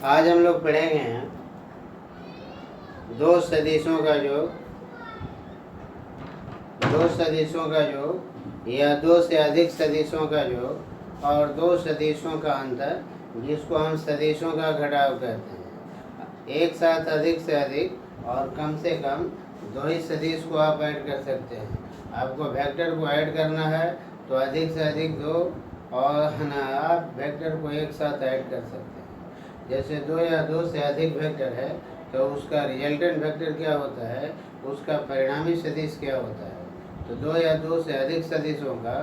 आज हम लोग पढ़ेंगे दो सदिशों का योग या दो से अधिक सदिशों का योग और दो सदिशों का अंतर, जिसको हम सदिशों का घटाव कहते हैं। एक साथ अधिक से अधिक और कम से कम दो ही सदिश को आप ऐड कर सकते हैं। आपको वेक्टर को ऐड करना है तो अधिक से अधिक दो, और ना आप वेक्टर को एक साथ ऐड कर सकते हैं। जैसे दो या दो से अधिक वेक्टर है तो उसका रिजल्टेंट वेक्टर क्या होता है, उसका परिणामी सदिश क्या होता है। तो दो या दो से अधिक सदिशों का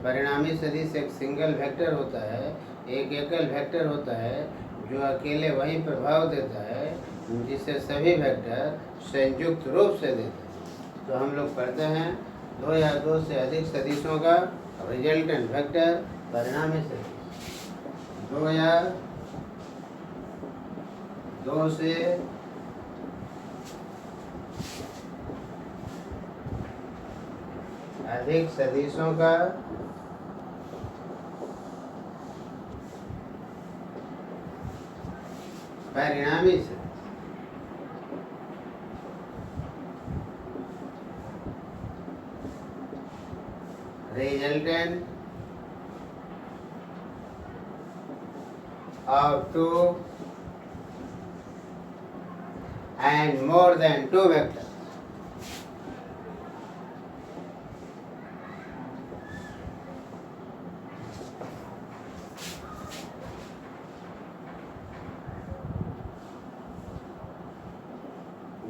परिणामी सदिश एक सिंगल वेक्टर होता है, एक एकल वेक्टर होता है जो अकेले वही प्रभाव देता है जिसे सभी वेक्टर संयुक्त रूप से देते हैं। तो हम लोग पढ़ते हैं दो या दो से अधिक सदिशों का रिजल्टेंट वेक्टर परिणामी सदिश। दो या दो से अधिक सदिशों का परिणामी सदिश। Resultant of two and more than two vectors.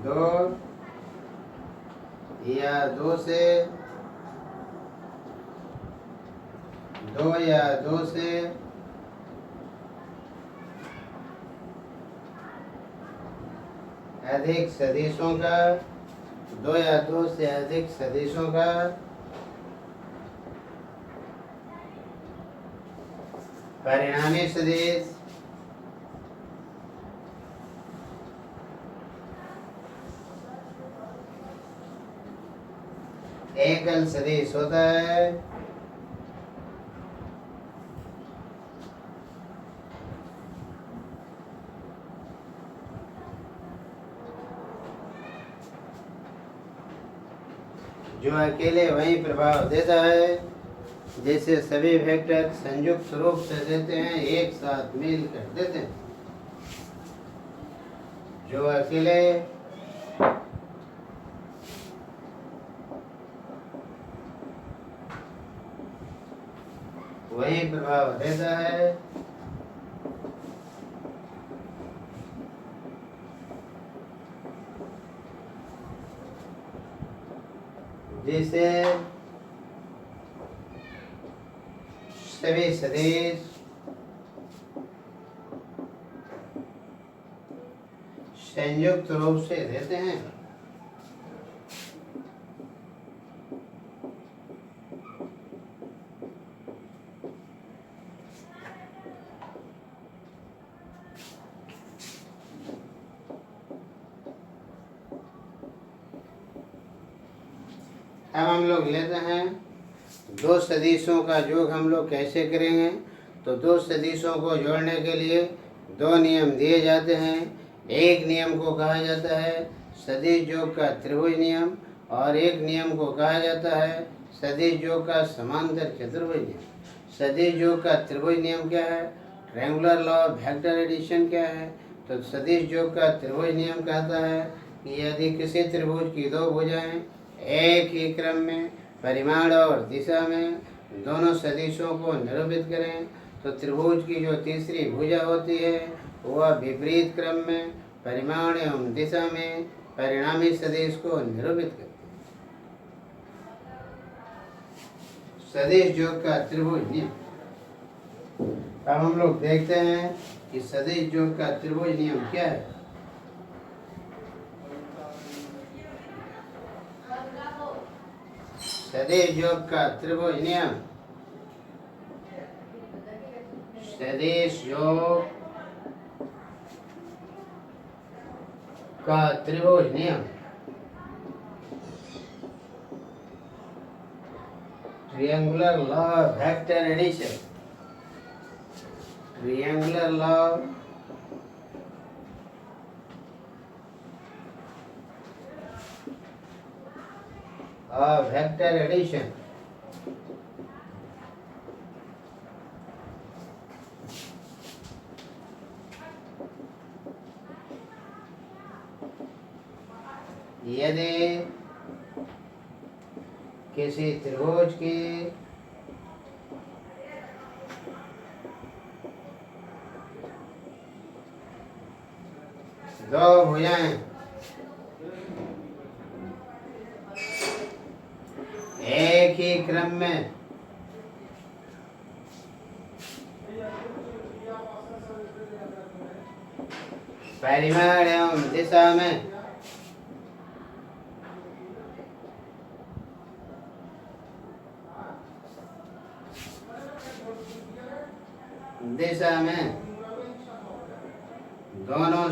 दो या दो से अधिक सदिशों का, दो या दो से अधिक सदिशों का परिणामी सदिश एकल सदिश होता है। जो अकेले वही प्रभाव देता है जैसे सभी वेक्टर संयुक्त रूप से देते हैं, एक साथ मिलकर देते हैं। जो अकेले वही प्रभाव देता है जिसे सभी सदिश संयुक्त रूप से देते हैं। अब हम लोग लेते हैं दो सदिशों का योग हम लोग कैसे करेंगे। तो दो सदिशों को जोड़ने के लिए दो नियम दिए जाते हैं। एक नियम को कहा जाता है सदिश योग का त्रिभुज नियम, और एक नियम को कहा जाता है सदिश योग का समांतर चतुर्भुज नियम। सदिश योग का त्रिभुज नियम क्या है, triangular law of vector addition क्या है। तो सदिश योग का त्रिभुज नियम कहता है कि यदि किसी त्रिभुज की दो भुजाएं एक ही क्रम में, परिमाण और दिशा में दोनों सदिशों को निरूपित करें तो त्रिभुज की जो तीसरी भुजा होती है वह विपरीत क्रम में, परिमाण एवं दिशा में परिणामी सदिश को निरूपित करती है। सदिश योग का त्रिभुज नियम। अब हम लोग देखते हैं कि सदिश योग का त्रिभुज नियम क्या है। सदिश योग का त्रिभुज नियम। सदिश योग का त्रिभुज नियम। Triangular law of vector addition. Triangular law और वेक्टर एडिशन। यदि किसी त्रिभुज की दो भुजाएं एक ही क्रम में परिमाण एवं दिशा में दोनों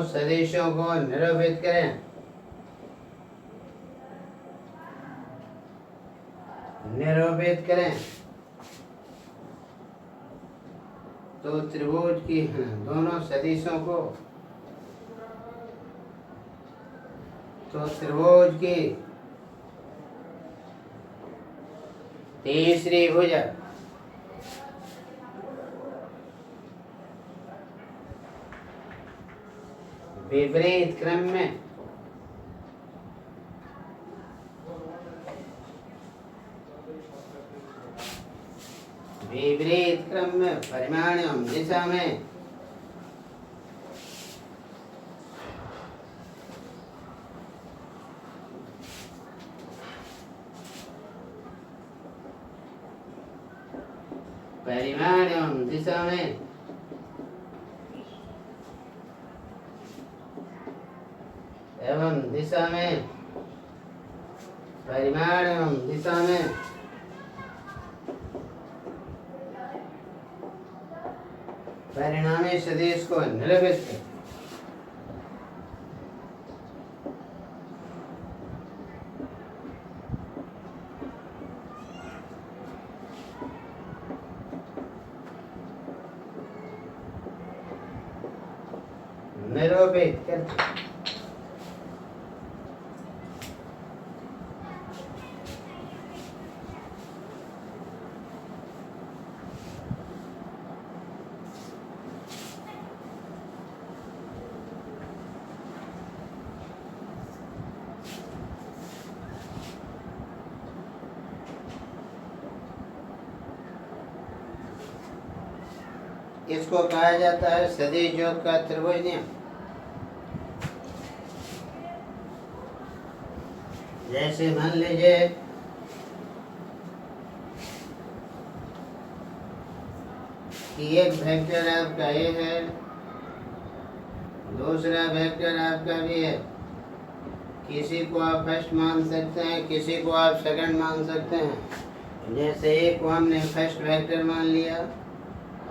सदिशों को निरूपित करें। तो त्रिभुज की दोनों सदिशों को, तो त्रिभुज की तीसरी भुजा विपरीत क्रम में परिमाण एवं दिशा में परिणामी सदिश को निरूपित करें। निरूपित करते। इसको कहा जाता है सदिश योग का त्रिभुज नियम। जैसे मान लीजिए कि एक वेक्टर आपका ए है, दूसरा वेक्टर आपका भी है। किसी को आप फर्स्ट मान सकते हैं, किसी को आप सेकंड मान सकते हैं। जैसे ए को हमने फर्स्ट वेक्टर मान लिया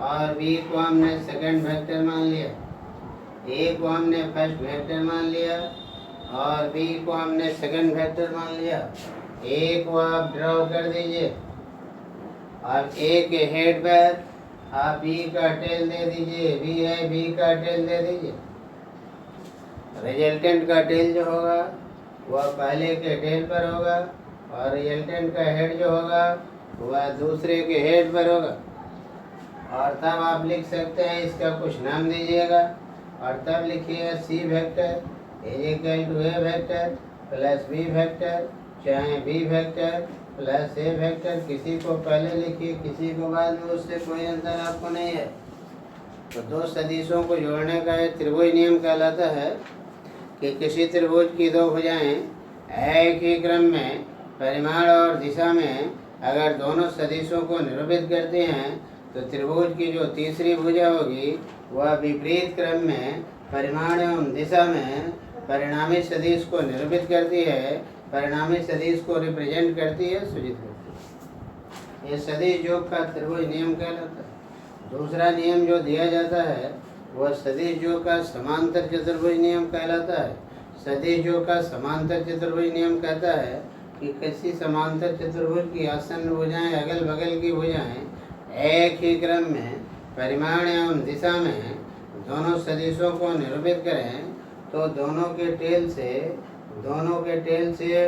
और बी को हमने सेकंड वेक्टर मान लिया। ए को हमने फर्स्ट वेक्टर मान लिया और बी को हमने सेकंड वेक्टर मान लिया। ए को आप ड्रॉ कर दीजिए और ए के हेड पर आप बी का टेल दे दीजिए। बी है, बी का टेल दे दीजिए। रिजल्टेंट का टेल जो होगा वह पहले के टेल पर होगा और रिजल्टेंट का हेड जो होगा वह दूसरे के हेड पर होगा। और तब आप लिख सकते हैं, इसका कुछ नाम दीजिएगा और तब लिखिएगा C vector is equal to A vector plus B vector, चाहे B vector plus A vector. किसी को पहले लिखिए, किसी को बाद में, उससे कोई अंतर आपको नहीं है। तो दो सदिशों को जोड़ने का एक त्रिभुज नियम कहलाता है कि किसी त्रिभुज की दो भुजाएं एक ही क्रम में परिमाण और दिशा में अगर दोनों सदिशों को निरूपित करते हैं तो त्रिभुज की जो तीसरी भुजा होगी वह विपरीत क्रम में परिमाण एवं दिशा में परिणामी सदिश को निरूपित करती है, परिणामी सदिश को रिप्रेजेंट करती है, सूचित करती है। ये सदिश योग का त्रिभुज नियम कहलाता है। दूसरा नियम जो दिया जाता है वह सदिश योग का समांतर चतुर्भुज नियम कहलाता है। सदिश योग का समांतर चतुर्भुज नियम कहता है कि किसी समांतर चतुर्भुज की आसन्न भुजाएं, अगल बगल की भुजाएं एक ही क्रम में परिमाण एवं दिशा में दोनों सदिशों को निरूपित करें तो दोनों के टेल से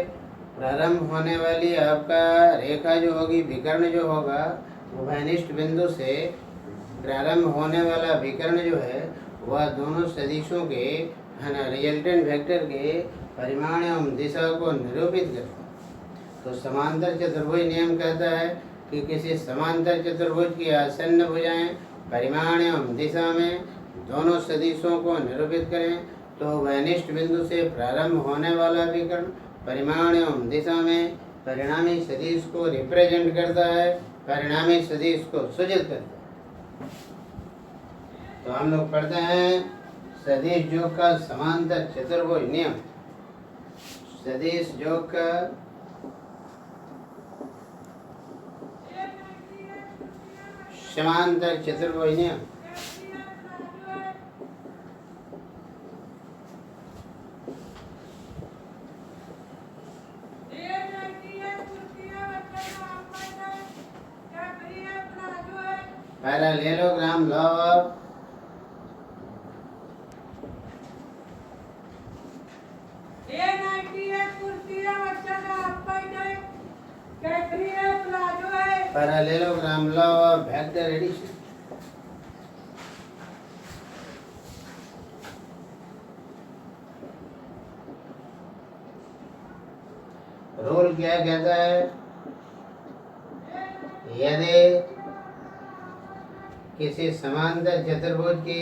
प्रारंभ होने वाली आपका रेखा जो होगी, विकर्ण जो होगा, उभयनिष्ठ बिंदु से प्रारंभ होने वाला विकर्ण जो है वह दोनों सदिशों के रिजल्टेंट वेक्टर के परिमाण एवं दिशा को निरूपित करता है। तो समांतर चतुर्भुज नियम कहता है कि किसी समांतर चतुर्भुज की आसन्न भुजाएं परिमाण एवं दिशा में दोनों सदिशों को निरूपित करें तो वनिष्ठ बिंदु से प्रारंभ होने वाला विकर्ण परिमाण एवं दिशा में परिणामी सदिश को रिप्रेजेंट करता है, परिणामी सदिश को सूचित करता है। तो हम लोग पढ़ते हैं सदिश योग का समांतर चतुर्भुज नियम। सदिश योग का समांतर चतुर्भुज नियम। Parallelogram law of parallelogram law of vector addition. Rule क्या कहता है? यदि किसी समांतर चतुर्भुज की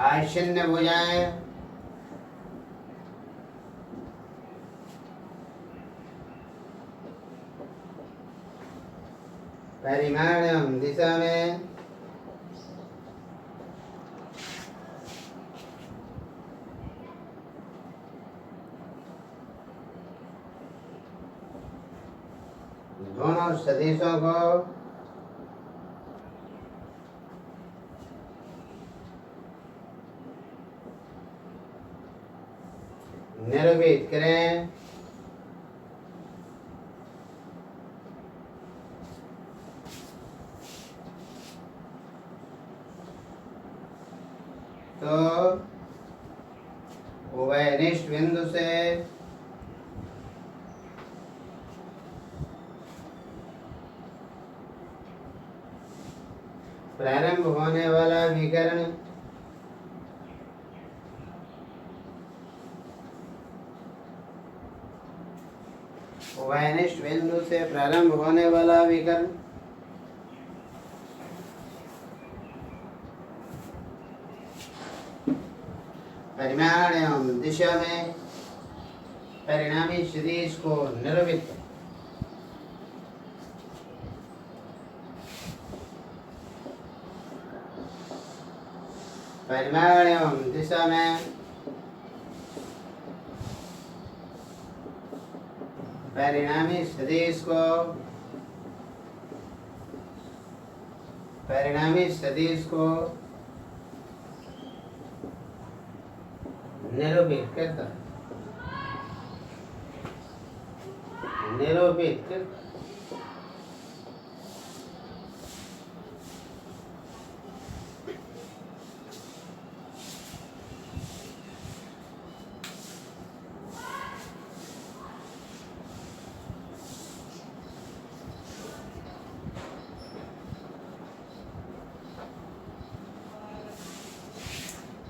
आसन्न भुजाएं परिमाण एवं दिशा में दोनों सदिशों को निरूपित करें तो उभयनिष्ठ बिंदु से प्रारंभ होने वाला विकर्ण उभयनिष्ठ बिंदु से प्रारंभ होने वाला विकर्ण परिमाण एवं दिशा में परिणामी सदिश को निरूपित करें। परिमाण एवं दिशा में परिणामी सदिश को निरूपित करता है।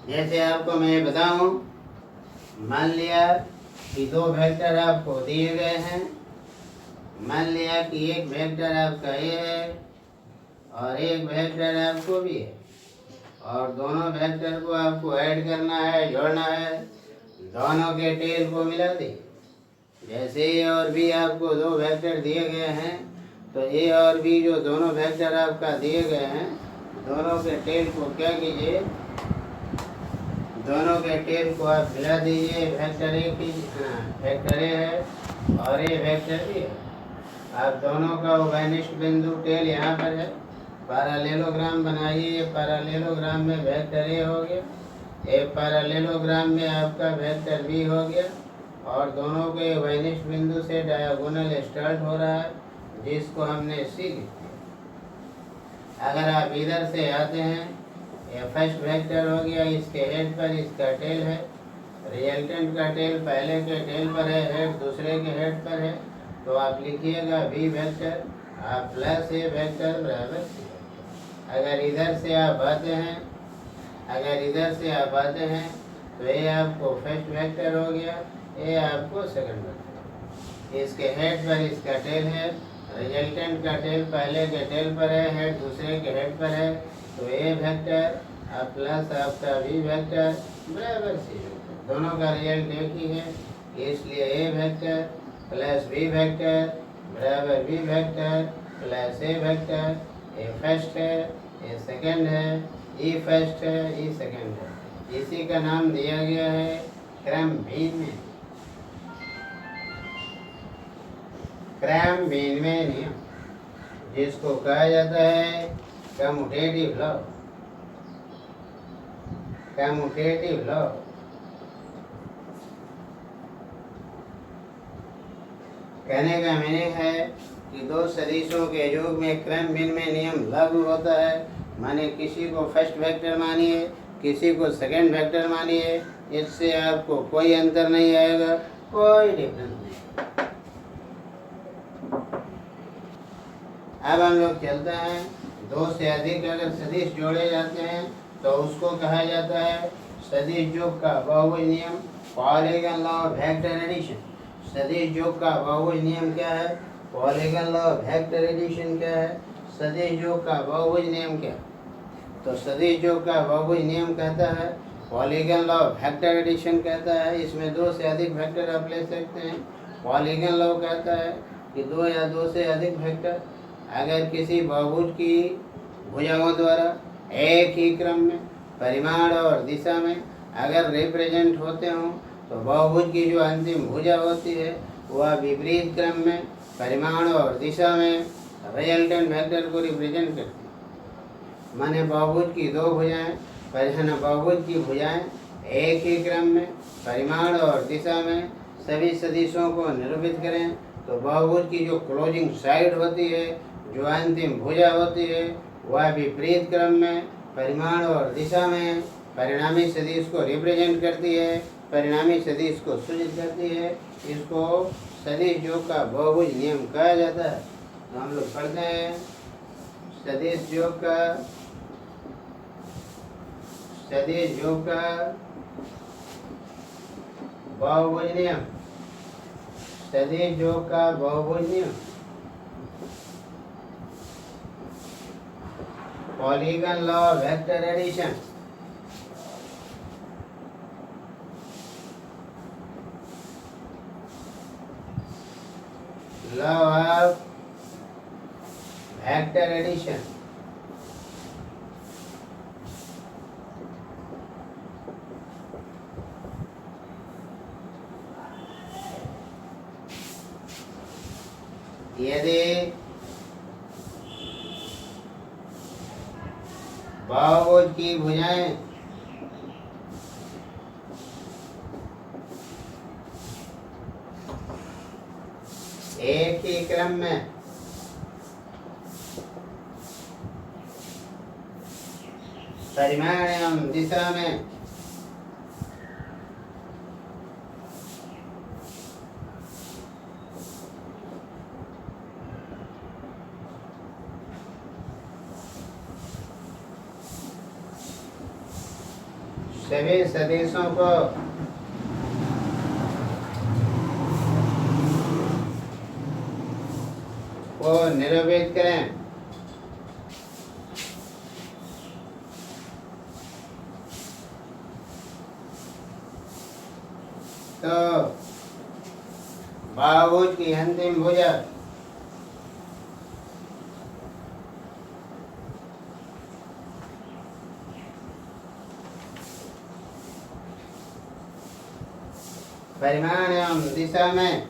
जैसे आपको मैं बताऊं, मान लिया कि दो वेक्टर आपको दिए गए हैं। मान लिया कि एक वेक्टर आपका ये है और एक वेक्टर आपको भी है, और दोनों वेक्टर को आपको ऐड करना है, जोड़ना है। दोनों के टेल को मिला दें। जैसे ए और बी आपको दो वेक्टर दिए गए हैं, तो ए और बी जो दोनों वेक्टर आपका दिए गए हैं, दोनों के टेल को क्या कीजिए, दोनों के टेल को आप मिला दीजिए। वेक्टर ए की वेक्टर ए है और ये वेक्टर भी है। अब दोनों का उभयनिष्ठ बिंदु टेल यहाँ पर है। पैरेललोग्राम बनाइए। ये पैरेललोग्राम में वेक्टर ए हो गया, ए पैरेललोग्राम में आपका वेक्टर बी हो गया, और दोनों के उभयनिष्ठ बिंदु से डायगोनल स्टार्ट हो रहा है, जिसको हमने सी लिख दिया। अगर आप इधर से आते हैं, ये फर्स्ट वेक्टर हो गया, इसके हेड पर इसका टेल है, रिजल्टेंट का टेल पहले के टेल पर है, हेड दूसरे के हेड पर है, तो आप लिखिएगा बी वेक्टर आप प्लस ए वेक्टर बराबर सी। अगर इधर से आप आते हैं, तो ये आपको फर्स्ट वेक्टर हो गया, ये आपको सेकंड वेक्टर। इसके हेड पर इसका टेल है, रिजल्टेंट का टेल पहले के टेल पर है, हेड दूसरे के हेड पर है, तो ए वेक्टर अब प्लस आपका बी वेक्टर बराबर सी वेक्टर। दोनों का रिजल्ट एक ही है, इसलिए ए वेक्टर प्लस बी वेक्टर बराबर B vector plus A vector. A first है, ए सेकंड है, ई फर्स्ट है, ई सेकंड है। इसी का नाम दिया गया है क्रम विनिमय। क्रम विनिमय नियम, जिसको कहा जाता है कम्यूटेटिव लॉ। कम्यूटेटिव लॉ कहने का मीनिंग है कि दो सदिशों के योग में क्रम विनिमय नियम लागू होता है। माने किसी को फर्स्ट वेक्टर मानिए, किसी को सेकंड वेक्टर मानिए, इससे आपको कोई अंतर नहीं आएगा, कोई डिफरेंस नहीं। अब हम लोग चलते हैं, दो से अधिक अगर सदिश जोड़े जाते हैं तो उसको कहा जाता है सदिश योग का बहुभुज नियम, polygon law of vector addition. सदिश योग का बहुभुज नियम क्या है? Polygon law of vector addition क्या है? सदिश योग का बहुभुज नियम क्या? तो सदिश योग का बहुभुज नियम कहता है, polygon law of vector addition कहता है इसमें दो से अधिक वेक्टर आप ले सकते हैं। पॉलीगन लॉ कहता है कि दो या दो से अधिक वेक्टर अगर किसी बहुभुज की भुजाओं द्वारा एक ही क्रम में, परिमाण और दिशा में अगर रिप्रेजेंट होते हों, तो बहुभुज की जो अंतिम भुजा होती है वह विपरीत क्रम में, परिमाण और दिशा में रिजल्टेंट वेक्टर को रिप्रेजेंट करती है। माने बहुभुज की दो भुजाएं, बहुभुज की भुजाएं एक ही क्रम में, परिमाण और दिशा में सभी सदिशों को निरूपित करें, तो बहुभुज की जो क्लोजिंग साइड होती है, जो अंतिम भुजा होती है, वह विपरीत क्रम में, परिमाण और दिशा में परिणामी सदिश को रिप्रेजेंट करती है, परिणामी सदिश को सूचित करती है। इसको सदिश योग का बहुभुज नियम कहा जाता है। तो हम लोग पढ़ते हैं सदिश योग का बहुभुज नियम। सदिश योग का बहुभुज नियम polygon law of vector addition. Law of vector addition. यदि बहुभुज की भुजाएं एक ही क्रम में, परिमाण एवं दिशा में सभी सदिशों को निरूपित करें, तो बहुभुज की अंतिम भुजा परिमाण एवं दिशा में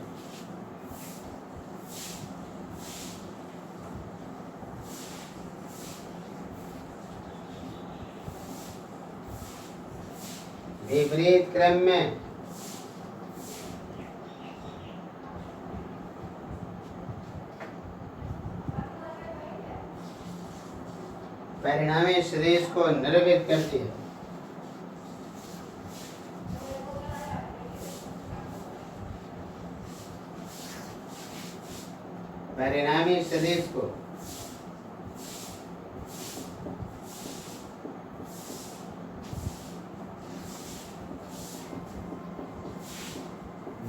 विपरीत क्रम में परिणामी सदिश को निरूपित करती है। परिणामी सदिश को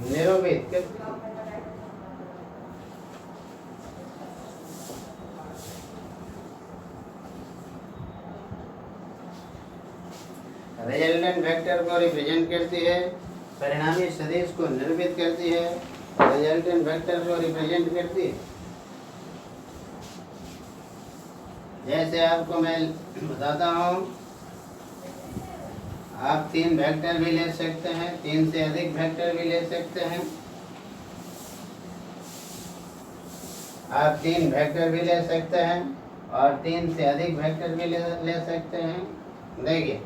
निरूपित करती है। रिजल्टेंट वेक्टर को रिप्रेजेंट करती है, परिणामी सदिश को निरूपित करती है, रिजल्टेंट वेक्टर को रिप्रेजेंट करती है। जैसे आपको मैं बताता हूँ, आप 3 वेक्टर भी ले सकते हैं, 3 से अधिक वेक्टर भी ले सकते हैं। आप 3 वेक्टर भी ले सकते हैं और 3 से अधिक वेक्टर भी ले सकते हैं। देखिए,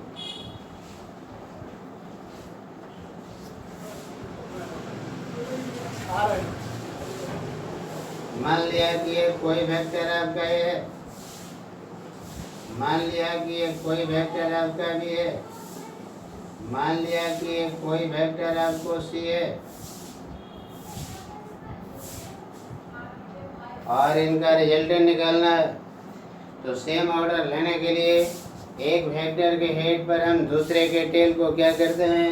मान लिया कि ये कोई वेक्टर आपका ये है, मान लिया कि ये कोई वेक्टर आपका भी है, मान लिया कि ये कोई वेक्टर आपको सी है, और इनका रिजल्टेंट निकालना है। तो सेम ऑर्डर लेने के लिए एक वेक्टर के हेड पर हम दूसरे के टेल को क्या करते हैं,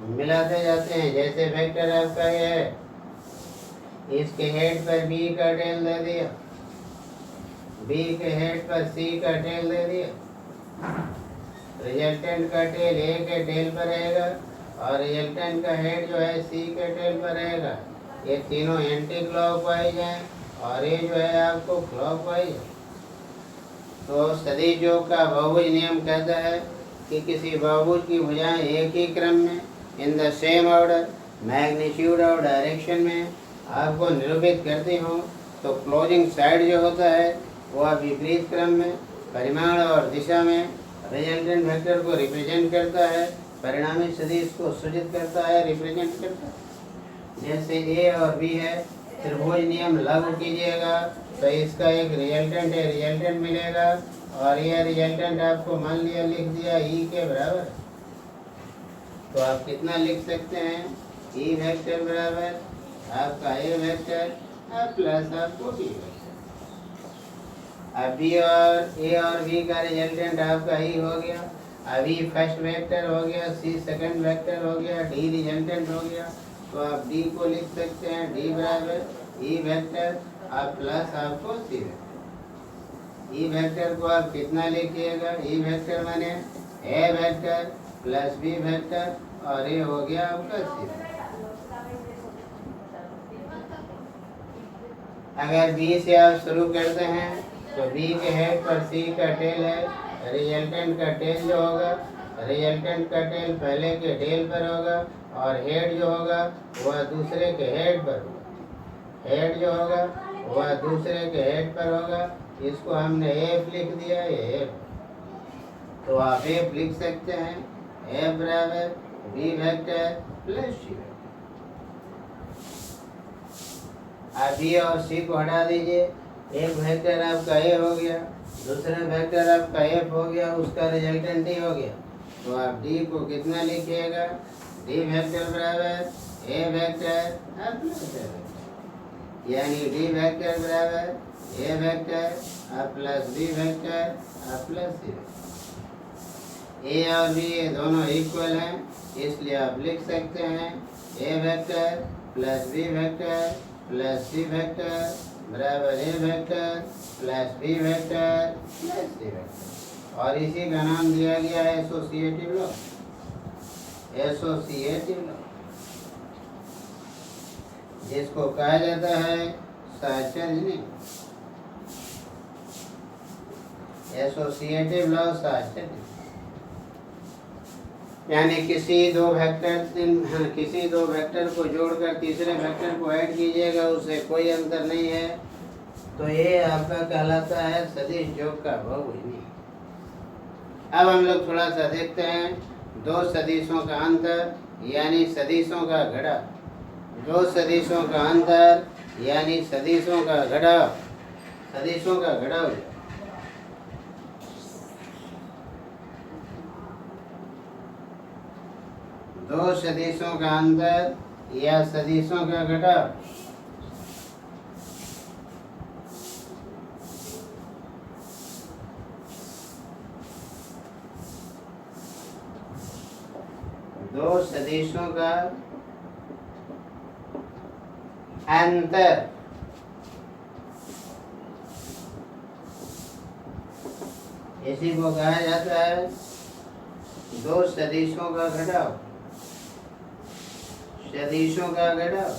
मिलाते जाते हैं। जैसे वेक्टर आपका ये है, इसके हेड पर बी का टेल दे दिया, बी के हेड पर सी का टेल दे दिया, रिजल्टेंट का टेल ए के टेल पर रहेगा और रिजल्टेंट का हेड जो है सी के टेल पर रहेगा। ये तीनों एंटी क्लॉकवाइज हैं और ये जो है आपको क्लॉकवाइज। तो सदिश योग का बहुभुज नियम कहता है कि किसी बहुभुज की भुजाएं एक ही क्रम में in the same order, magnitude और डायरेक्शन में आपको निरूपित करती हूँ, तो क्लोजिंग साइड जो होता है वह विपरीत क्रम में, परिमाण और दिशा में रिजल्टेंट वेक्टर को रिप्रेजेंट करता है, परिणामी सदिश को सूचित करता है, रिप्रेजेंट करता है। जैसे ए और बी है, त्रिभुज नियम लागू कीजिएगा तो इसका एक रिजल्टेंट है, रिजल्टेंट मिलेगा और यह रिजल्टेंट आपको मान लिया लिख दिया ई के बराबर। तो आप कितना लिख सकते हैं, ई वेक्टर बराबर आपका ए वेक्टर प्लस आपको बी वेक्टर। अब बी और ए और बी का रिजल्टेंट आपका ई हो गया। अभी फर्स्ट वेक्टर हो गया, सी सेकंड वेक्टर हो गया, डी रिजल्टेंट हो गया। तो आप डी को लिख सकते हैं, डी बराबर ई वेक्टर आप प्लस आपको सी वेक्टर। ई वेक्टर को आप कितना लिखिएगा, ई वेक्टर माने ए वेक्टर प्लस बी वेक्टर और ये हो गया आपका सी वेक्टर। अगर बी से आप शुरू करते हैं तो बी के हेड पर सी का टेल है, रिजल्टेंट का टेल जो होगा, रिजल्टेंट का टेल पहले के टेल पर होगा और हेड जो होगा वह दूसरे के हेड पर होगा, हेड जो होगा वह दूसरे के हेड पर होगा। इसको हमने एफ लिख दिया, ये एफ। तो आप एफ लिख सकते हैं, एफ बराबर B vector plus C vector. आप बी और सी को हटा दीजिए, एक वेक्टर आपका ए हो गया, दूसरा वेक्टर आपका एफ हो गया, उसका रिजल्टेंट डी हो गया। तो आप डी को कितना लिखिएगा, डी वेक्टर बराबर A vector plus A vector, यानी डी वेक्टर बराबर A vector plus B vector plus C vector. A और बी ये दोनों इक्वल हैं, इसलिए आप लिख सकते हैं A vector plus B vector plus C vector बराबर A vector plus B vector plus C vector. और इसी का नाम दिया गया है एसोसिएटिव लॉ, एसोसिएटिव लॉ, जिसको कहा जाता है साहचर्य। एसोसिएटिव लॉ साहचर्य, यानी किसी दो वेक्टर को जोड़कर तीसरे वेक्टर को ऐड कीजिएगा, उससे कोई अंतर नहीं है, तो ये आपका कहलाता है सदिश योग का बहुभुज नियम। अब हम लोग थोड़ा सा देखते हैं दो सदिशों का अंतर यानी सदिशों का घड़ा, दो सदिशों का अंतर यानी सदिशों का घड़ा, सदिशों का घड़ा हो जाए। दो सदिशों का अंतर या सदिशों का घड़ा, दो सदिशों का अंतर इसी को कहा जाता है दो सदिशों का घटाव, सदिशों का घटाव।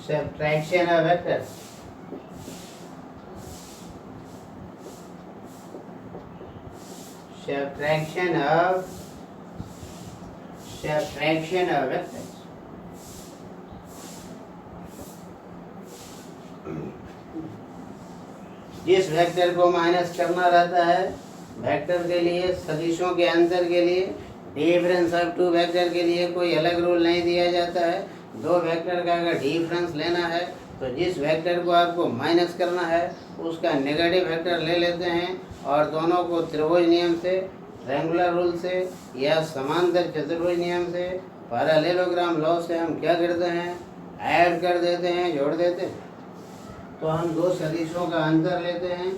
Subtraction of vectors, subtraction of vectors। जिस वेक्टर को माइनस करना रहता है, वेक्टर के लिए सदिशों के अंतर के लिए डिफरेंस ऑफ टू वेक्टर के लिए कोई अलग रूल नहीं दिया जाता है। दो वेक्टर का अगर डिफरेंस लेना है तो जिस वेक्टर को आपको माइनस करना है उसका नेगेटिव वेक्टर ले लेते हैं और दोनों को त्रिभुज नियम से, रेंगुलर रूल से या समांतर चतुर्भुज नियम से, पैरेललोग्राम लॉ से हम क्या करते हैं, ऐड कर देते हैं, जोड़ देते हैं। तो हम दो सदिशों का अंतर लेते हैं,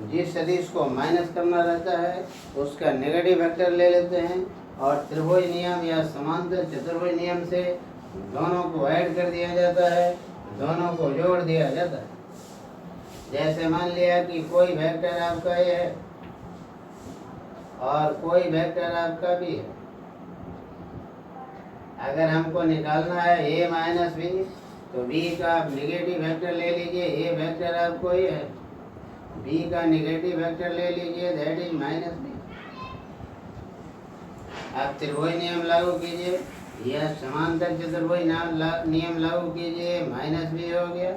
जिस सदिश को माइनस करना रहता है उसका नेगेटिव वेक्टर ले लेते हैं और त्रिभुज नियम या समांतर चतुर्भुज नियम से दोनों को ऐड कर दिया जाता है, दोनों को जोड़ दिया जाता है। जैसे मान लिया कि कोई वेक्टर आपका ये है और कोई वेक्टर आपका भी है। अगर हमको निकालना है a माइनस बी तो b का आप निगेटिव वेक्टर ले लीजिए, a वेक्टर आपको ये है, b का निगेटिव वेक्टर ले लीजिए, दैट इज माइनस बी। आप त्रिभुज नियम लागू कीजिए या समांतर चतुर्भुज नियम लागू कीजिए, माइनस बी हो गया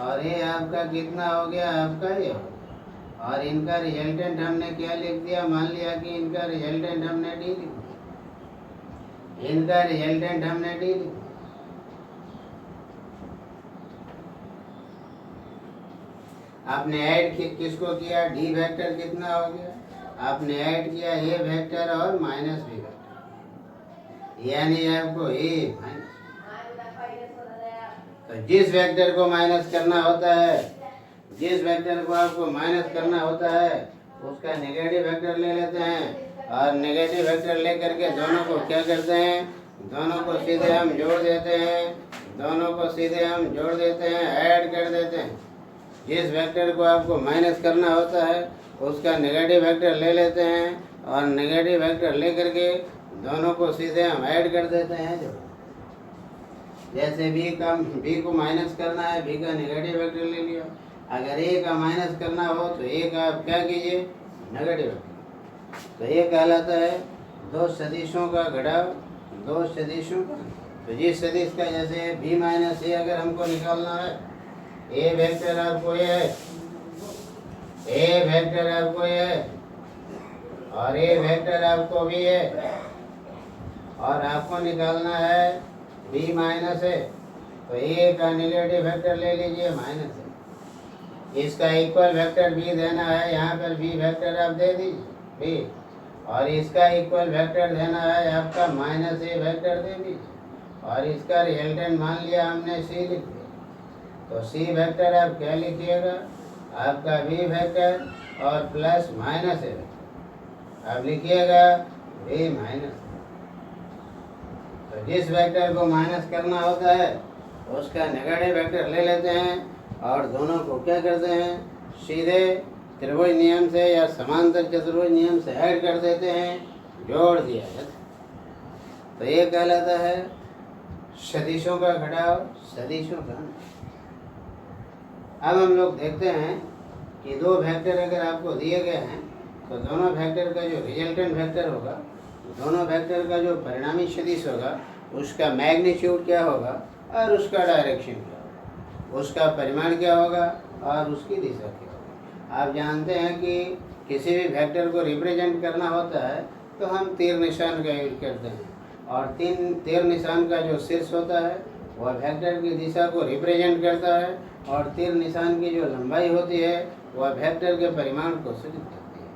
और ये आपका कितना हो गया, आपका ये हो गया। और इनका रिजल्टेंट हमने क्या लिख दिया, मान लिया कि इनका रिजल्टेंट हमने डी लिख दिया, इनका रिजल्टेंट हमने डी लिख दिया। आपने ऐड किसको किया, डी वेक्टर कितना हो गया, आपने ऐड किया ए वेक्टर और माइनस बी वेक्टर, यानी आपको ए माइनस। तो जिस वेक्टर को माइनस करना होता है, जिस वेक्टर को आपको माइनस करना होता है उसका नेगेटिव वेक्टर ले लेते हैं और नेगेटिव वेक्टर ले करके दोनों को क्या करते हैं, दोनों को सीधे हम जोड़ देते हैं, दोनों को सीधे हम जोड़ देते हैं, ऐड कर देते हैं। जिस वेक्टर को आपको माइनस करना होता है उसका नेगेटिव वेक्टर ले लेते हैं और नेगेटिव वेक्टर ले करके दोनों को सीधे हम ऐड कर देते हैं। जो जैसे b को माइनस करना है, b का नेगेटिव वेक्टर ले लिया। अगर a का माइनस करना हो तो a का आप क्या कीजिए, नेगेटिव वेक्टर। तो ये कहलाता है दो सदिशों का घटाव, दो सदिशों का। तो जिस सदिश का जैसे b माइनस a अगर हमको निकालना है, ए वेक्टर आपको ये है, ए वेक्टर आपको ये है और ए वेक्टर आपको भी है और आपको निकालना है बी माइनस है। तो ए का नेगेटिव वेक्टर ले लीजिए, माइनस है। इसका इक्वल वेक्टर बी देना है, यहाँ पर बी वेक्टर आप दे दीजिए बी, और इसका इक्वल वेक्टर देना है आपका माइनस ए वेक्टर दे दीजिए और इसका रिजल्टेंट मान लिया हमने सी लिख दिया। तो सी वेक्टर आप क्या लिखिएगा, आपका बी वेक्टर और प्लस माइनस है, आप लिखिएगा बी माइनस। तो जिस वेक्टर को माइनस करना होता है उसका नेगेटिव वेक्टर ले लेते हैं और दोनों को क्या करते हैं, सीधे त्रिभुज नियम से या समांतर चतुर्भुज नियम से ऐड कर देते हैं, जोड़ दिया जाता है। तो ये कहलाता है सदिशों का घटाव, सदिशों का। अब हम लोग देखते हैं कि दो वेक्टर अगर आपको दिए गए हैं तो दोनों वेक्टर का जो रिजल्टेंट वेक्टर होगा, दोनों वेक्टर का जो परिणामी सदिश होगा उसका मैग्नीट्यूड क्या होगा और उसका डायरेक्शन क्या होगा। उसका परिमाण क्या होगा और उसकी दिशा क्या होगी। आप जानते हैं कि किसी भी वेक्टर को रिप्रेजेंट करना होता है तो हम तीर निशान का यूज करते हैं, और तीर निशान का जो शीर्ष होता है वह वेक्टर की दिशा को रिप्रेजेंट करता है, और तीर निशान की जो लंबाई होती है वह वेक्टर के परिमाण को सूचित करती है।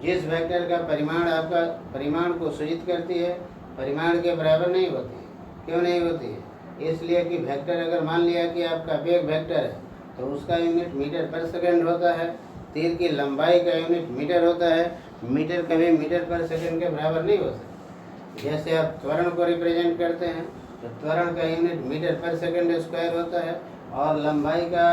जिस वेक्टर का परिमाण आपका परिमाण को सूचित करती है परिमाण के बराबर नहीं होती है। क्यों नहीं होती है? इसलिए कि वेक्टर अगर मान लिया कि आपका वेग वेक्टर है तो उसका यूनिट मीटर पर सेकंड होता है, तीर की लंबाई का यूनिट मीटर होता है, मीटर कभी मीटर पर सेकंड के बराबर नहीं हो सकता। जैसे आप त्वरण को रिप्रेजेंट करते हैं तो त्वरण का यूनिट मीटर पर सेकंड स्क्वायर होता है, और लंबाई का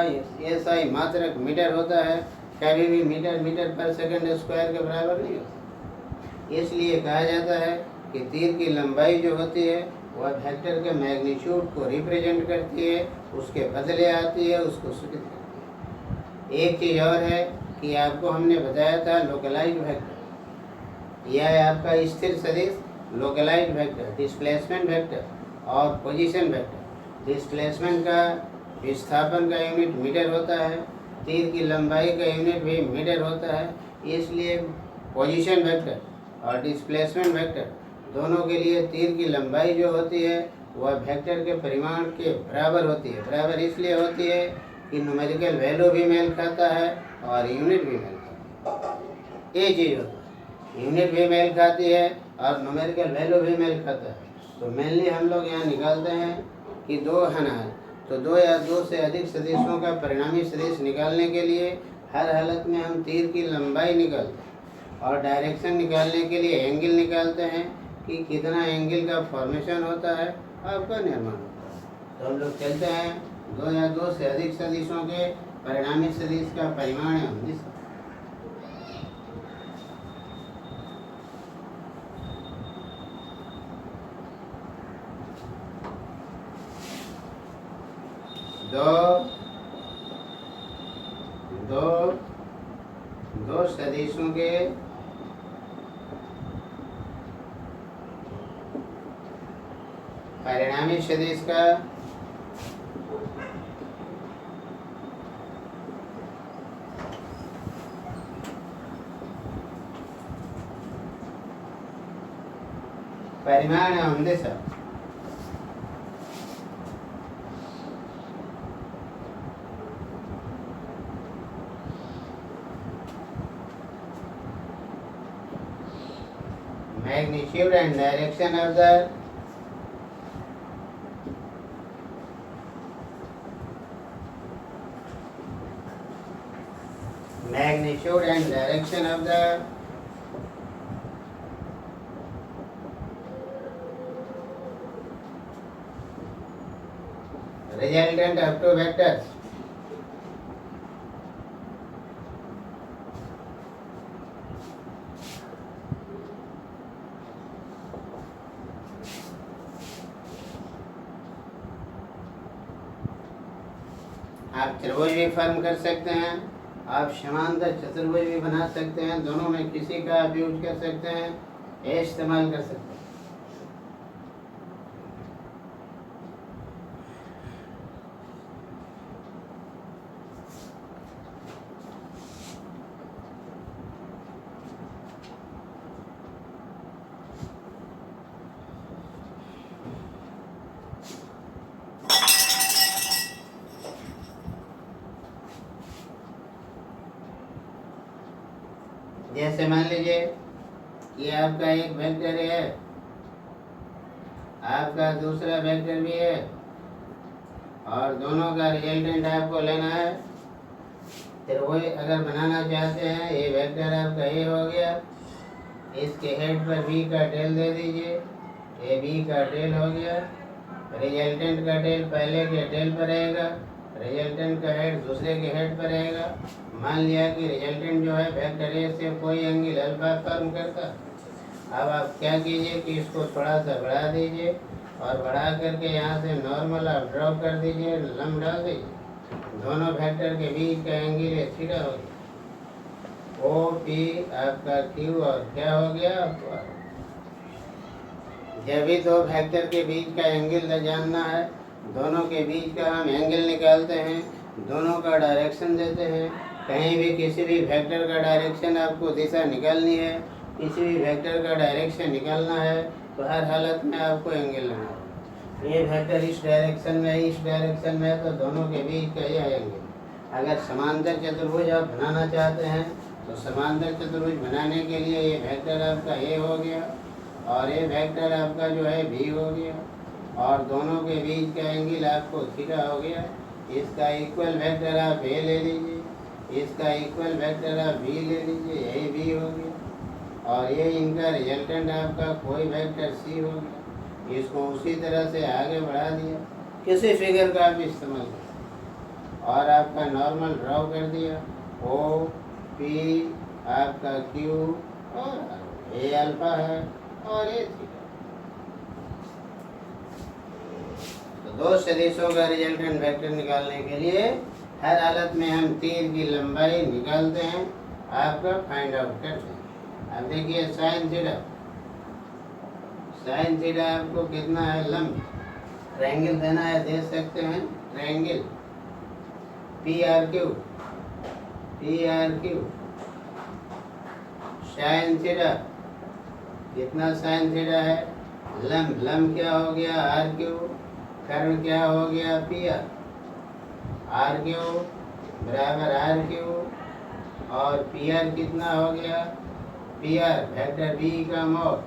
SI मात्रक मीटर होता है, कभी भी मीटर पर सेकंड स्क्वायर के बराबर नहीं होता। इसलिए कहा जाता है कि तीर की लंबाई जो होती है वह वेक्टर के मैग्नीट्यूड को रिप्रेजेंट करती है, उसके बदले आती है, उसको सूचित करती है। एक चीज़ और है कि आपको हमने बताया था लोकलाइज्ड वेक्टर, यह है आपका स्थिर सदिश लोकलाइज्ड वेक्टर, डिस्प्लेसमेंट वेक्टर और पोजीशन वेक्टर। डिस्प्लेसमेंट का विस्थापन का यूनिट मीटर होता है, तीर की लंबाई का यूनिट भी मीटर होता है, इसलिए पोजीशन वेक्टर और डिस्प्लेसमेंट वेक्टर दोनों के लिए तीर की लंबाई जो होती है वह वेक्टर के परिमाण के बराबर होती है। बराबर इसलिए होती है कि न्यूमेरिकल वैल्यू भी मेल खाता है और यूनिट भी मेल खाता है। ये चीज़ होता है, यूनिट भी मेल खाती है और न्यूमेरिकल वैल्यू भी मेल खाता है। तो मेनली हम लोग यहाँ निकालते हैं कि दो है ना, तो दो या दो से अधिक सदिशों का परिणामी सदिश निकालने के लिए हर हालत में हम तीर की लंबाई निकालते हैं, और डायरेक्शन निकालने के लिए एंगल निकालते हैं कि कितना एंगल का फॉर्मेशन होता है, आपका निर्माण होता है। तो हम लोग चलते हैं दो या दो से अधिक सदिशों के परिणामी सदिश का परिमाण एवं दिशा। दो सदिशों के परिणामी सदिश का परिमाण एवं दिशा। Magnitude and direction of the magnitude and direction of the resultant of two vectors. आप त्रिभुज भी फॉर्म कर सकते हैं, आप समांतर चतुर्भुज भी बना सकते हैं, दोनों में किसी का आप यूज कर सकते हैं, ये इस्तेमाल कर सकते हैं। जैसे मान लीजिए कि आपका एक वेक्टर है, आपका दूसरा वेक्टर भी है, और दोनों का रिजल्टेंट आपको लेना है। त्रिभुज अगर बनाना चाहते हैं, ये वेक्टर आपका ए हो गया, इसके हेड पर बी का टेल दे दीजिए, ये बी का टेल हो गया, रिजल्टेंट का टेल पहले के टेल पर रहेगा, रिजल्टेंट का हेड दूसरे के हेड पर रहेगा। मान लिया कि रिजल्टेंट जो है वेक्टर ए से कोई एंगल अल्फा फॉर्म करता। अब आप क्या कीजिए कि इसको थोड़ा सा बढ़ा दीजिए, और बढ़ा करके यहाँ से नॉर्मल आप ड्रॉ कर दीजिए, लंब डाल दीजिए, दोनों वेक्टर के बीच का एंगल ये थीटा हो गया। ओ पी आपका क्यू और क्या हो गया आपको। जब भी दो वेक्टर के बीच का एंगल जानना है दोनों के बीच का हम एंगल निकालते हैं, दोनों का डायरेक्शन देते हैं। कहीं भी किसी भी वेक्टर का डायरेक्शन आपको दिशा निकालनी है, किसी भी वेक्टर का डायरेक्शन निकालना है, तो हर हालत में आपको एंगल लेना होगा। ये वेक्टर इस डायरेक्शन में है, इस डायरेक्शन में है, तो दोनों के बीच का यह एंगल। अगर समांतर चतुर्भुज आप बनाना चाहते हैं तो समांतर चतुर्भुज बनाने के लिए ये वेक्टर आपका ए हो गया और ये वेक्टर आपका जो है बी हो गया, और दोनों के बीच का एंगल आपको थीटा हो गया। इसका इक्वल वेक्टर आप ए ले लीजिए, इसका इक्वल वेक्टर आप बी ले लीजिए, यही बी हो गया, और ये इनका रिजल्टेंट आपका कोई वेक्टर सी हो गया। इसको उसी तरह से आगे बढ़ा दिया, किसी फिगर का आप इस्तेमाल कर और आपका नॉर्मल ड्रॉ कर दिया। ओ पी आपका क्यू और ए अल्फा है और ए थीटा। तो दो सदिशों का रिजल्टेंट वेक्टर निकालने के लिए हर हालत में हम तीर की लंबाई निकालते हैं, आपका फाइंड आउट करते हैं। अब देखिए साइन थीटा, साइन थीटा आपको कितना है, लंब ट्रायंगल देना है, दे सकते हैं triangle P R Q sine theta, कितना साइन थीटा है, लंब, लंब क्या हो गया आर क्यू, कर्ण क्या हो गया पी आर क्यू बराबर आर क्यू, और पी आर कितना हो गया, पी आर वेक्टर बी का मॉड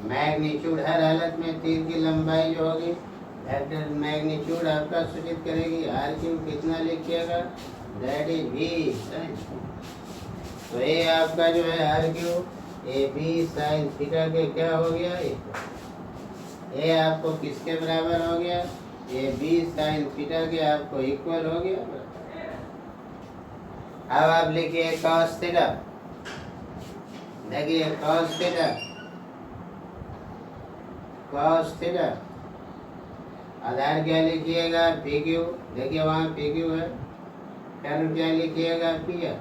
मैग्नीट्यूड। हर हालत में तीर की लंबाई जो होगी वेक्टर मैग्नीट्यूड आपका सूचित करेगी। आर क्यू कितना लिखिएगा, दैट इज बी साइन। तो ये आपका जो है R Q A B sine theta के क्या हो गया, ये आपको किसके बराबर हो गया, ये बी साइन थीटा के आपको इक्वल हो गया। अब आप लिखिए cos थीटा, देखिए cos थीटा आधार क्या लिखिएगा पी क्यू, देखिए वहाँ पी क्यू है, कर्ण क्या लिखिएगा पी आर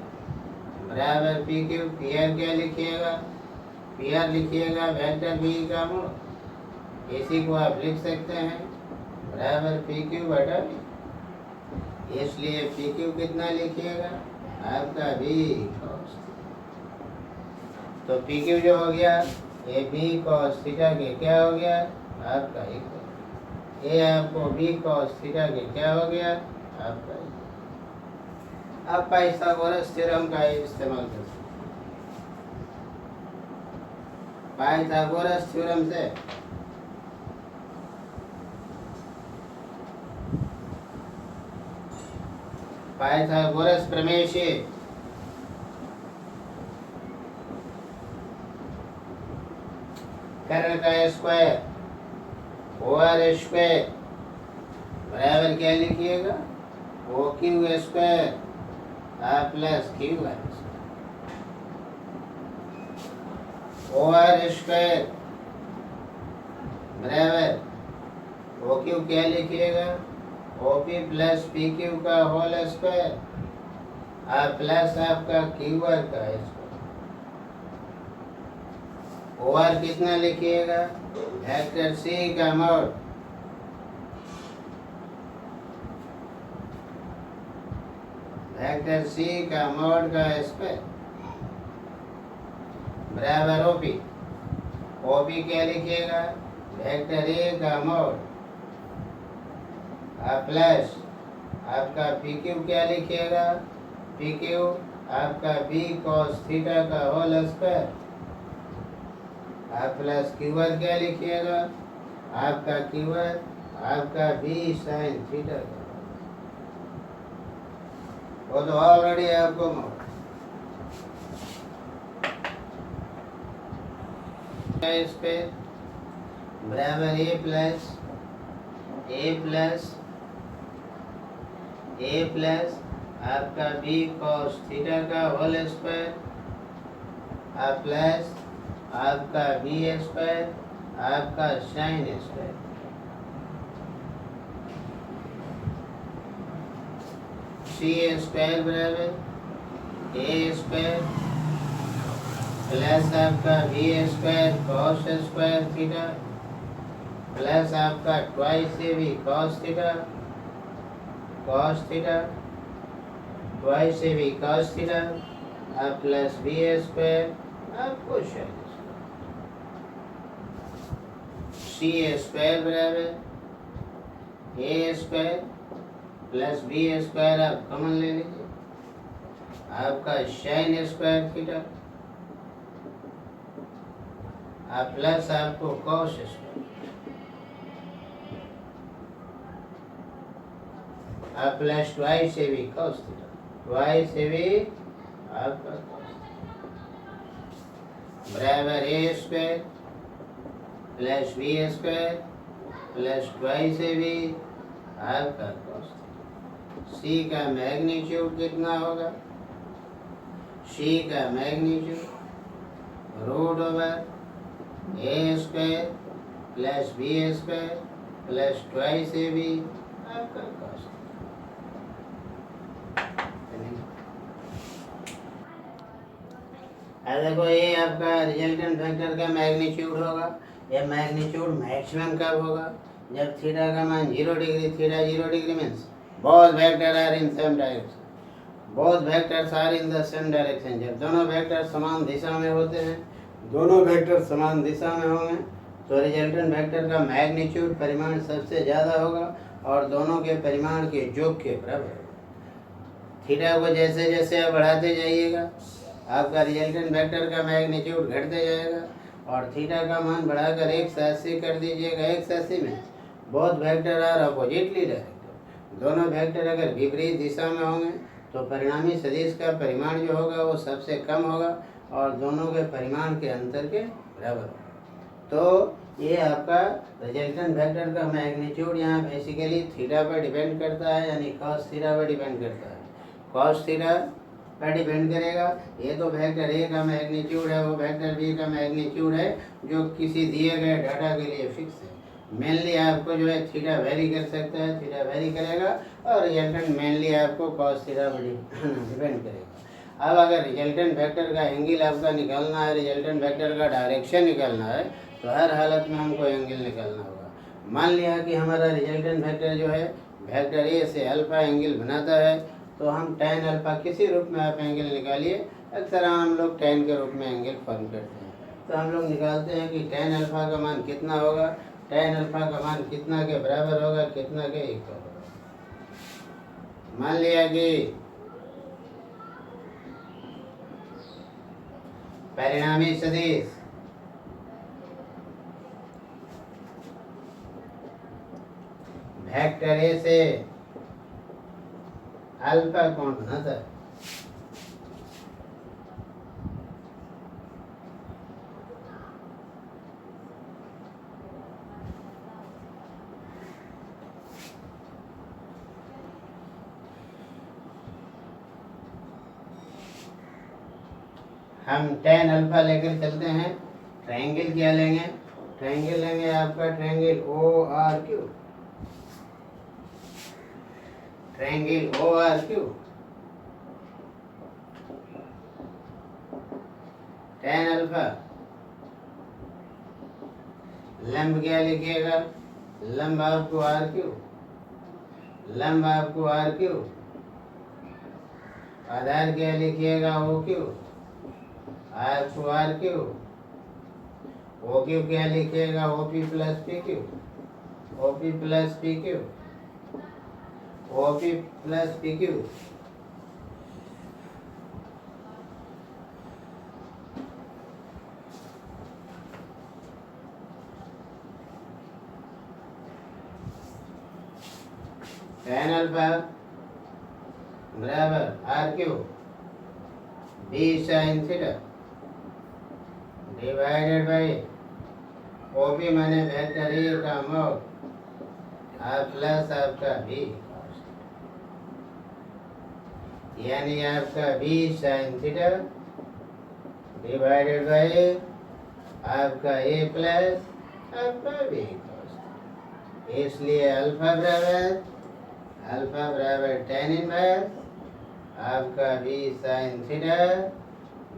बराबर पी क्यू, पी आर क्या लिखिएगा, पी आर लिखिएगा वेक्टर बी का मोड, इसी को आप लिख सकते हैं बराबर पी क्यू बटा बी। इसलिए पी क्यू कितना लिखिएगा आपका बी कॉस। तो पी क्यू जो हो गया ये बी कॉस थीटा के क्या हो गया आपका इक्वल, ये आपको बी कॉस थीटा के क्या हो गया आपका। आप पाइथागोरस थ्योरम का इस्तेमाल कर सकते हैं। पाइथागोरस थ्योरम से पाइथागोरस प्रमेय से कर्ण का स्क्वायर ओआर स्क्वायर बराबर क्या लिखिएगा, O Q square plus Q R, O R square बराबर ओ क्यू क्या लिखिएगा, O P plus P Q का होल स्क्वायर प्लस आपका क्यू आर का स्क्वायर। ओ आर कितना लिखिएगा वेक्टर सी का मॉड वेक्टर सी का मॉड का स्क्वायर बराबर ओपी, ओपी क्या लिखिएगा वेक्टर ए का मॉड प्लस आपका पी क्यू क्या लिखिएगा, पी क्यू आपका बी कॉस थीटा का whole square plus Q R क्या लिखिएगा आपका क्यू आर आपका बी साइन थीटा का, वो तो ऑलरेडी आपको इस पे बराबर ए प्लस आपका बी कॉस थीटा का होल स्क्वायर प्लस आपका बी स्क्वायर आपका साइन स्क्वायर। सी स्क्वायर बराबर ए स्क्वायर प्लस आपका B square cos square theta plus आपका twice A B cos theta, cos theta, twice A B cos theta, अब plus B square, अब कुछ है C square बराबर A square plus B square, आप common ले लीजिए, आपका साइन स्क्वायर थीटा, आप प्लस आपको कॉस स्क्वायर, आप plus twice A B cos theta, twice A B आपका कॉस बराबर A square plus B square plus twice A B आपका कॉस। सी का मैग्नीट्यूड कितना होगा? सी का magnitude root over A square plus B square plus twice A B आपका cos. देखो ये आपका रिजल्टेंट वेक्टर का मैग्नीट्यूड होगा। ये मैग्नीट्यूड मैक्सिमम कब होगा? जब थीटा का मान 0 degree, theta 0 degree means both vectors are in same direction, both vectors are in the same direction। जब दोनों वेक्टर समान दिशा में होते हैं, दोनों वेक्टर समान दिशा में होंगे तो रिजल्टेंट वेक्टर का मैग्नीट्यूड परिमाण सबसे ज़्यादा होगा और दोनों के परिमाण के योग के बराबर होगा। थीटा को जैसे जैसे आप बढ़ाते जाइएगा आपका रिजल्टेंट वेक्टर का मैग्नीट्यूड घटते जाएगा और थीटा का मान बढ़ाकर 180 कर दीजिएगा। 180 में both vector are oppositely directed, दोनों वेक्टर अगर विपरीत दिशा में होंगे तो परिणामी सदिश का परिमाण जो होगा वो सबसे कम होगा और दोनों के परिमाण के अंतर के बराबर होगा। तो ये आपका रिजल्टेंट वेक्टर का मैग्नीट्यूड यहाँ बेसिकली थीटा पर डिपेंड करता है, यानी कॉस थीटा पर डिपेंड करता है। कॉस थीटा पर डिपेंड करेगा। ये तो वेक्टर ए का मैग्नीट्यूड है, वो वेक्टर बी का मैग्नीट्यूड है जो किसी दिए गए डाटा के लिए फिक्स है। मेनली आपको जो है थीटा वेरी कर सकता है, थीटा वेरी करेगा और रिजल्टेंट मेनली आपको कॉस थीटा पर डिपेंड करेगा। अब अगर रिजल्टेंट वेक्टर का एंगल आपका निकालना है, रिजल्टेंट वेक्टर का डायरेक्शन निकालना है तो हर हालत में हमको एंगल निकालना होगा। मान लिया कि हमारा रिजल्टेंट वेक्टर जो है वेक्टर ए से अल्फा एंगल बनाता है तो हम tan अल्फा किसी रूप में आप एंगल निकालिए, अक्सर हम लोग tan के रूप में एंगल फॉर्म करते हैं। तो हम लोग निकालते हैं कि tan अल्फा का मान कितना होगा, tan अल्फा का मान कितना के बराबर होगा, कितना के इक्वल होगा। मान लिया कि परिणामी सदिश वेक्टर ए से अल्फा कौन बनाता है? हम tan अल्फा लेकर चलते हैं। ट्रायंगल क्या लेंगे? ट्रायंगल लेंगे आपका triangle O R Q, triangle O R Q. tan alpha लंब क्या लिखिएगा? लंब आपको आर क्यू, लंब आपको आर क्यू, आधार क्या लिखिएगा? ओ क्यू, आपको आर क्यू, ओ क्यू क्या लिखिएगा? O P plus P Q, O P plus P Q, O P plus P Q. tan alpha बराबर R Q B sine theta divided by O B माने vector A का mod R plus आपका B, यानी आपका B sine theta divided by आपका A plus आपका B. इसलिए alpha बराबर tan इनवर्स आपका B sine theta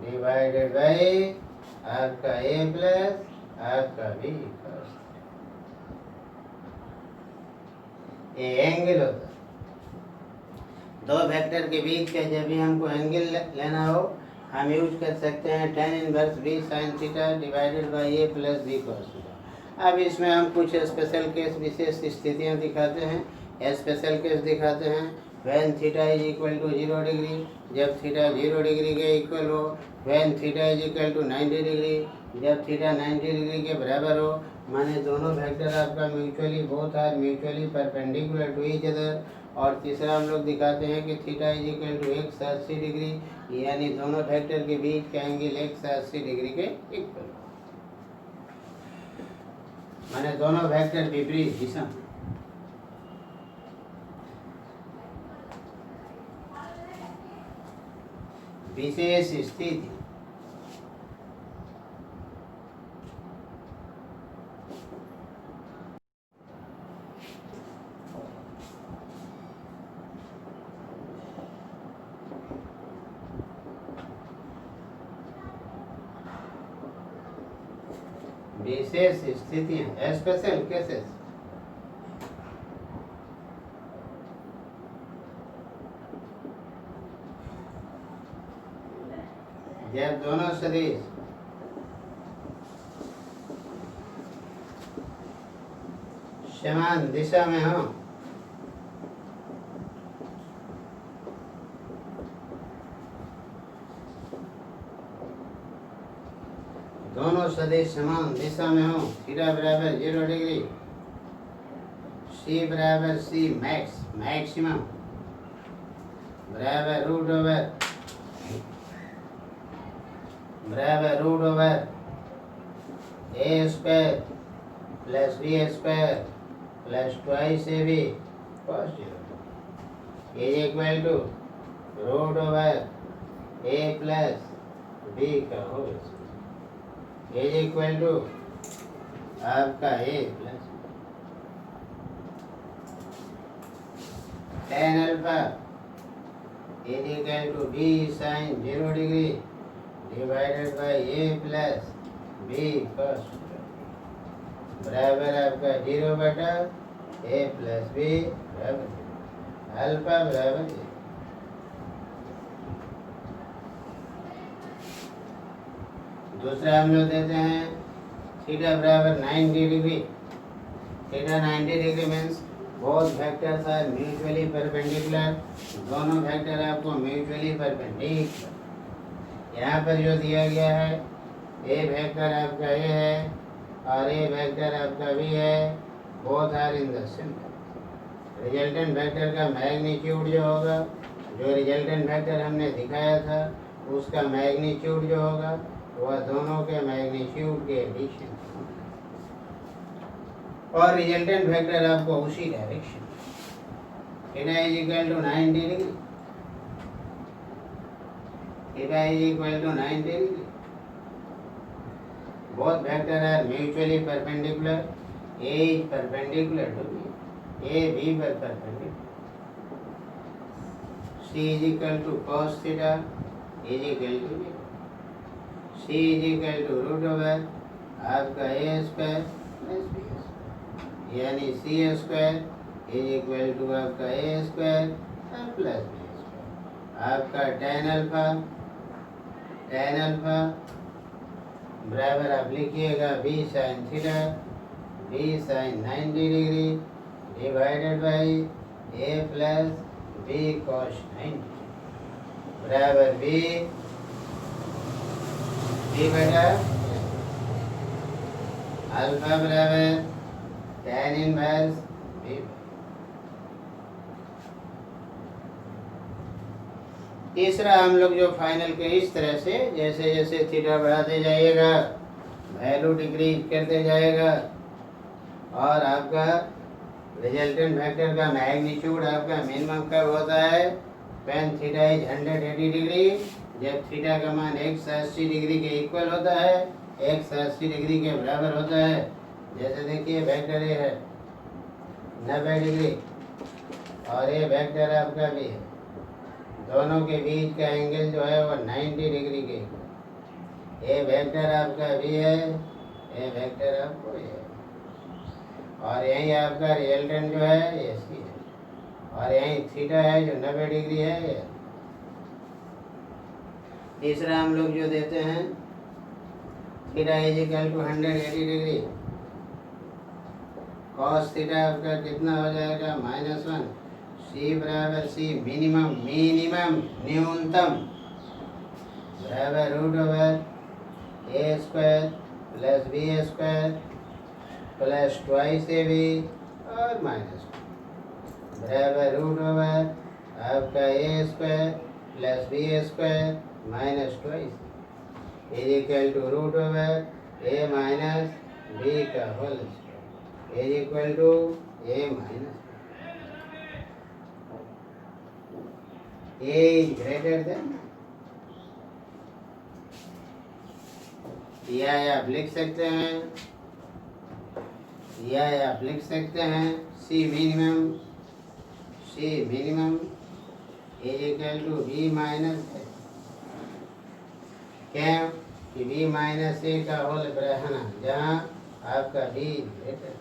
divided by आपका ए प्लस आपका बी। ये एंगल होता है। दो वेक्टर के बीच का जब भी हमको एंगल लेना हो हम यूज कर सकते हैं tan inverse b sin theta divided by a plus b cos theta. अब इसमें हम कुछ स्पेशल केस विशेष स्थितियां दिखाते हैं। स्पेशल केस दिखाते हैं when theta is equal to 0 degree, जब थीटा 0 डिग्री के इक्वल हो। when theta is equal to 90 degree, जब थीटा 90 डिग्री के बराबर हो, माने दोनों वेक्टर आपका mutually both are mutually perpendicular to each other. और तीसरा हम लोग दिखाते हैं कि theta is equal to 180 degree, यानी दोनों वेक्टर के बीच का एंगल 180 डिग्री के इक्वल, माने दोनों वेक्टर विपरीत दिशा। विशेष स्थिति विशेष स्थितियां स्पेशल केसेस। जब दोनों सदिश समान दिशा में हो, दोनों सदिश समान दिशा में हो, थीटा बराबर 0 डिग्री, सी बराबर सी मैक्स मैक्सिमम बराबर root over A square plus B square plus twice A B cos 0 is equal to root over A plus B का होल इज इक्वल टू आपका A plus tan alpha is equal to B sine 0 degree divided by A plus B cos बराबर आपका 0 बटा A plus B बराबर alpha बराबर A. दूसरा हम लोग देते हैं थीटा बराबर 90 degree. Theta 90 degree means both vectors are mutually perpendicular, दोनों वेक्टर आपको म्यूचुअली परपेंडिकुलर। यहाँ पर जो दिया गया है ए वेक्टर आपका ए है और ए वेक्टर आपका भी है, both are in the center. Resultant vector का मैग्नीट्यूड जो होगा, जो रिजल्टेंट वेक्टर हमने दिखाया था उसका मैग्नीट्यूड जो होगा वह दोनों के मैग्नीट्यूड के एडिशन, और रिजल्टेंट वेक्टर आपको उसी direction theta is equal to 90 degree, theta is equal to 90 degree. Both vector are mutually perpendicular, A is perpendicular to B, A B पर perpendicular. C is equal to cos theta is equal to B, C is equal to root over आपका A square plus B square, यानी C square is equal to आपका A square plus B square. आपका tan alpha बराबर आप लिखिएगा B sine theta, B sine 90 degree divided by A plus B cos 90 बराबर B बटा alpha बराबर tan inverse B. तीसरा हम लोग जो फाइनल के इस तरह से जैसे जैसे थीटा बढ़ाते जाइएगा वैल्यू डिक्रीज करते जाएगा और आपका रिजल्टेंट वेक्टर का मैग्नीट्यूड आपका मिनिमम कब होता है, पेन थीटा इज 180 डिग्री, जब थीटा का मान 180 डिग्री के इक्वल होता है, 180 डिग्री के बराबर होता है। जैसे देखिए वेक्टर ए है 90 डिग्री और ये वेक्टर आपका भी है, दोनों के बीच का एंगल जो है वो 90 डिग्री के इक्वल। ये वेक्टर आपका भी है, ये वेक्टर आपको है। और यहीं आपका रिजल्टेंट जो है ये सी है, और यहीं थीटा है जो 90 डिग्री है ये। तीसरा हम लोग जो देते हैं theta is equal to 180 degree, cos theta आपका कितना हो जाएगा -1, सी बराबर सी मिनिमम न्यूनतम बराबर root over A square plus B square plus twice A B और माइनस बराबर रूट ओवर आपका A square plus B square minus twice is equal to root over A minus B का whole square is equal to A minus A is greater than, या आप लिख सकते हैं, या आप लिख सकते हैं C minimum is equal to B minus A, क्या कि बी माइनस ए का होल बढ़ाना जहाँ आपका बी ग्रेटर।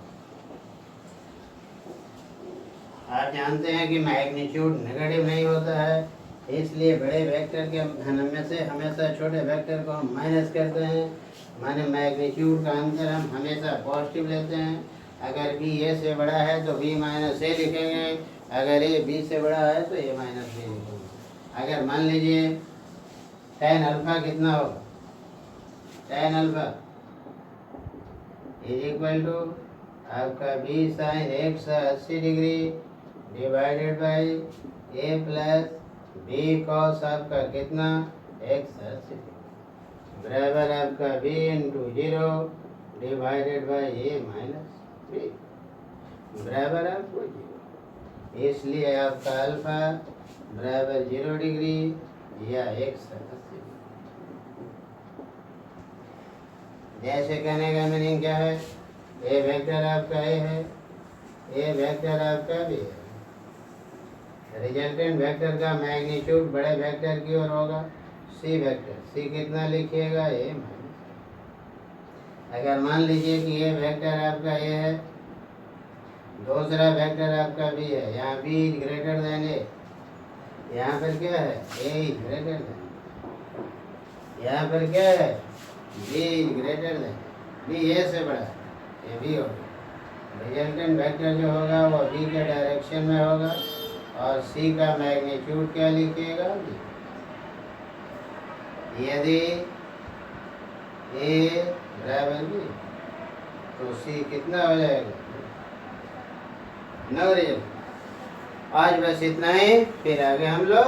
आप जानते हैं कि मैग्नीट्यूड नेगेटिव नहीं होता है, इसलिए बड़े वेक्टर के हमेशा छोटे वेक्टर को हम माइनस करते हैं, माने मैग्नीट्यूड का अंतर हम हमेशा पॉजिटिव लेते हैं। अगर बी ए से बड़ा है तो बी माइनस ए लिखेंगे, अगर ए बी से बड़ा है तो ए माइनस बी लिखेंगे। अगर मान लीजिए tan अल्फा कितना होगा, tan alpha is equal to आपका B sine 180 degree divided by A plus B cos आपका कितना 180 बराबर आपका B into 0 divided by A minus B बराबर आपको 0, इसलिए आपका अल्फा बराबर 0 डिग्री या 180। जैसे कहने का मीनिंग क्या है, ए वेक्टर आपका ए है, ए वेक्टर आपका बी है, रिजल्टेंट वेक्टर का मैग्नीट्यूड बड़े वेक्टर की ओर होगा सी वेक्टर, सी कितना लिखिएगा ए माइनस। अगर मान लीजिए कि ये वेक्टर आपका ए है, दूसरा वेक्टर आपका बी है, यहाँ बी इज ग्रेटर देन ए, यहाँ पर क्या है ए इज ग्रेटर देन, यहाँ पर क्या है B is greater than, B A से बड़ा है, ए बी होगा। रिजल्टेंट वेक्टर जो होगा वो बी के डायरेक्शन में होगा, और सी का मैग्नीट्यूड क्या लिखिएगा बी। यदि ए बराबर बी तो सी कितना हो जाएगा 9 रिजल्ट। आज बस इतना ही, फिर आगे हम लोग